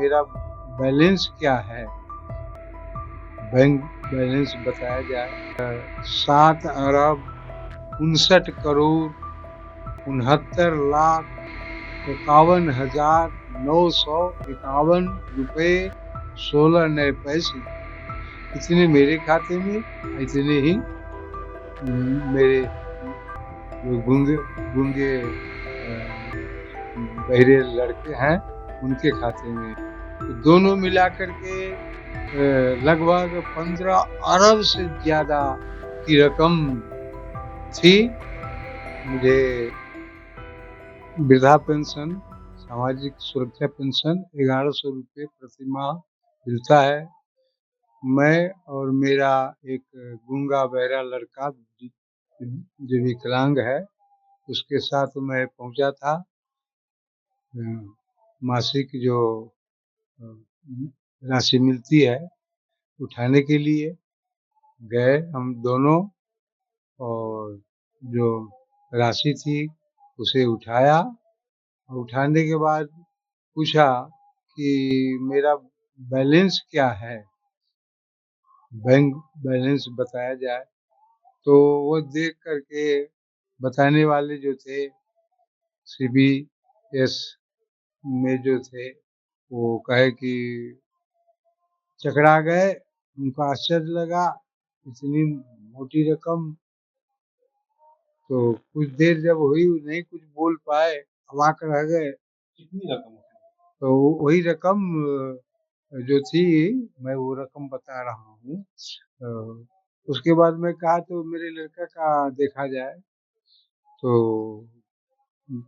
मेरा बैलेंस क्या है, बैंक बैलेंस बताया जाए। 7,69,51,951 रुपये 16 पैसे। इतने मेरे खाते में, इतने ही मेरे जो गूंगे बहरे लड़के हैं उनके खाते में। तो दोनों मिलाकर के लगभग 15 अरब से ज्यादा की रकम थी। मुझे वृद्धा पेंशन, सामाजिक सुरक्षा पेंशन 1100 रुपये प्रति माह मिलता है। मैं और मेरा एक गूंगा बहरा लड़का जो विकलांग है, उसके साथ मैं पहुंचा था। मासिक जो राशि मिलती है उठाने के लिए गए हम दोनों, और जो राशि थी उसे उठाया। उठाने के बाद पूछा कि मेरा बैलेंस क्या है, बैंक बैलेंस बताया जाए। तो वो देख करके बताने वाले जो थे CBS में जो थे, वो कहे कि चकरा गए। उनको आश्चर्य लगा, इतनी मोटी रकम। तो कुछ देर जब हुई, नहीं कुछ बोल पाए, अवाक रह गए। कितनी रकम? तो वही रकम जो थी, मैं वो रकम बता रहा हूँ। उसके बाद मैं कहा तो मेरे लड़का का देखा जाए तो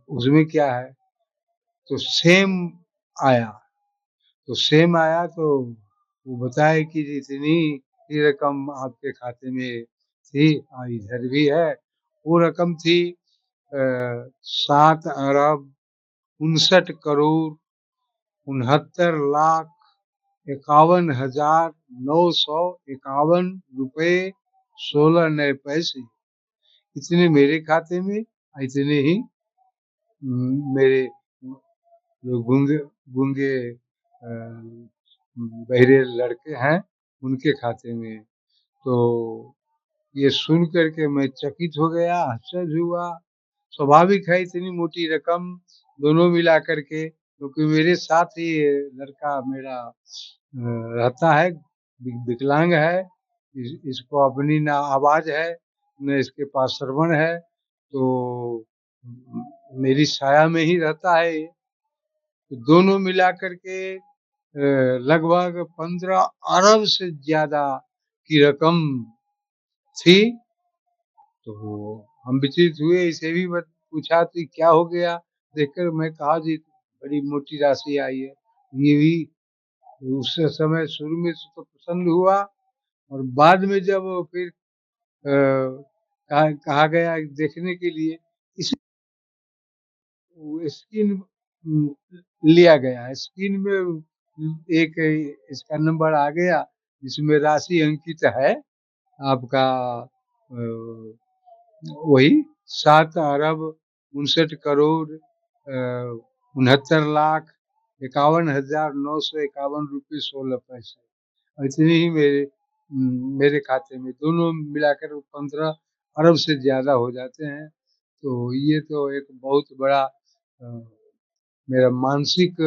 उसमें क्या है। तो सेम आया, तो वो बताए कि जितनी ही रकम आपके खाते में थी, इधर भी है। वो रकम थी 7,69,51,951 रुपये 16 पैसे। इतने मेरे खाते में, इतने ही मेरे जो गूंगे बहरे लड़के हैं उनके खाते में। तो ये सुन करके मैं चकित हो गया, आश्चर्य हुआ। स्वाभाविक है, इतनी मोटी रकम दोनों मिला करके, क्योंकि मेरे साथ ही ये लड़का मेरा रहता है, विकलांग है। इसको अपनी ना आवाज है, न इसके पास श्रवण है। तो मेरी छाया में ही रहता है ये। तो दोनों मिला करके लगभग 15 अरब से ज्यादा की रकम थी। तो हम विचलित हुए, इसे भी पूछा तो क्या हो गया। देखकर मैं कहा जी बड़ी मोटी राशि आई है। ये भी उस समय शुरू में तो प्रसन्न हुआ, और बाद में जब फिर कहा गया देखने के लिए, इस स्क्रीन लिया गया। स्क्रीन में एक इसका नंबर आ गया जिसमें राशि अंकित है आपका, वही 7,69,51,951 रुपये 16 पैसे। इतने ही मेरे खाते में, दोनों मिलाकर 15 अरब से ज्यादा हो जाते हैं। तो ये तो एक बहुत बड़ा मेरा मानसिक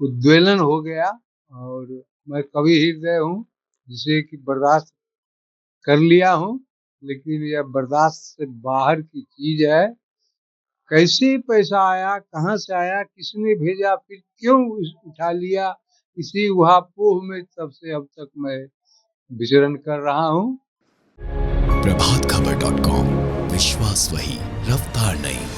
उद्वेलन हो गया। और मैं कवि हृदय हूँ, जिसे कि बर्दाश्त कर लिया हूँ, लेकिन यह बर्दाश्त से बाहर की चीज है। कैसे पैसा आया, कहाँ से आया, किसने भेजा, फिर क्यों उठा लिया, इसी उहापोह में तब से अब तक मैं विचरण कर रहा हूँ। प्रभातखबर.com, विश्वास वही, रफ्तार नहीं।